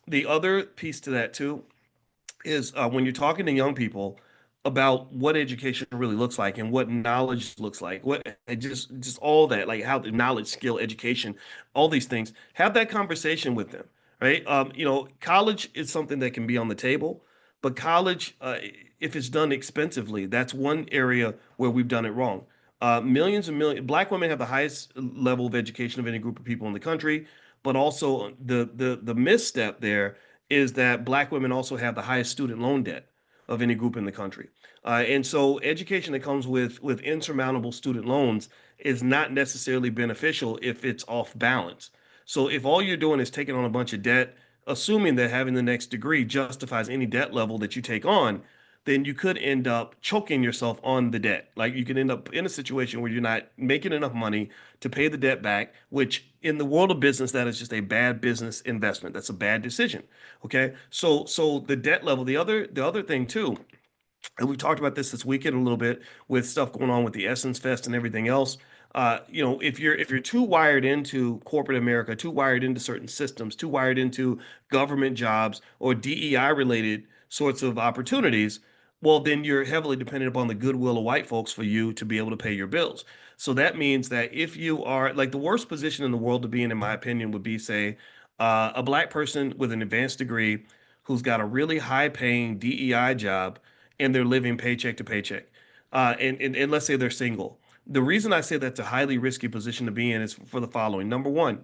The other piece to that too is when you're talking to young people about what education really looks like and what knowledge looks like, what just all that, like how the knowledge, skill, education, all these things, have that conversation with them, right? College is something that can be on the table, but college, if it's done expensively, that's one area where we've done it wrong. Millions and millions, black women have the highest level of education of any group of people in the country, but also the misstep there is that black women also have the highest student loan debt of any group in the country. And so education that comes with insurmountable student loans is not necessarily beneficial if it's off balance. So if all you're doing is taking on a bunch of debt, assuming that having the next degree justifies any debt level that you take on, then you could end up choking yourself on the debt. Like you could end up in a situation where you're not making enough money to pay the debt back, which in the world of business, that is just a bad business investment. That's a bad decision. Okay. So the debt level, the other thing too, and we talked about this weekend a little bit with stuff going on with the Essence Fest and everything else. If you're too wired into corporate America, too wired into certain systems, too wired into government jobs or DEI related sorts of opportunities, well, then you're heavily dependent upon the goodwill of white folks for you to be able to pay your bills. So that means that if you are like the worst position in the world to be in my opinion, would be, say, a black person with an advanced degree who's got a really high paying DEI job and they're living paycheck to paycheck. And let's say they're single. The reason I say that's a highly risky position to be in is for the following. Number one,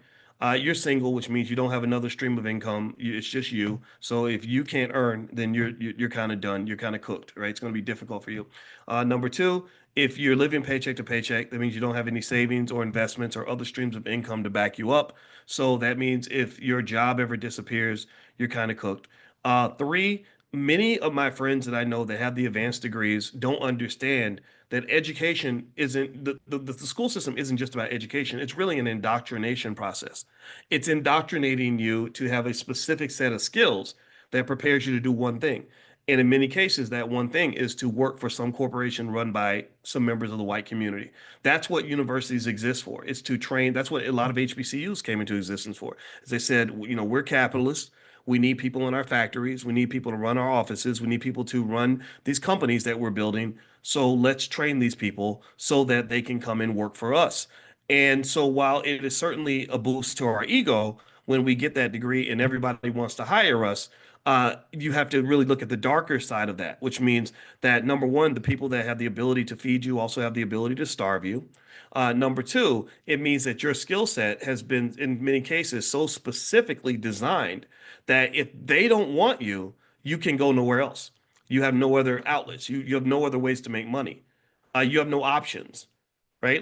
you're single, which means you don't have another stream of income. It's just you. So if you can't earn, then you're kind of done. You're kind of cooked, right? It's going to be difficult for you. Number two, if you're living paycheck to paycheck, that means you don't have any savings or investments or other streams of income to back you up. So that means if your job ever disappears, you're kind of cooked. Three, many of my friends that I know that have the advanced degrees don't understand that education isn't the school system isn't just about education. It's really an indoctrination process. It's indoctrinating you to have a specific set of skills that prepares you to do one thing. And in many cases, that one thing is to work for some corporation run by some members of the white community. That's what universities exist for. It's to train. That's what a lot of HBCUs came into existence for. As they said, we're capitalists. We need people in our factories. We need people to run our offices. We need people to run these companies that we're building. So let's train these people so that they can come and work for us. And so while it is certainly a boost to our ego when we get that degree and everybody wants to hire us, you have to really look at the darker side of that, which means that number one, the people that have the ability to feed you also have the ability to starve you. Number two, it means that your skill set has been, in many cases, so specifically designed that if they don't want you, you can go nowhere else. You have no other outlets. You have no other ways to make money. You have no options, right?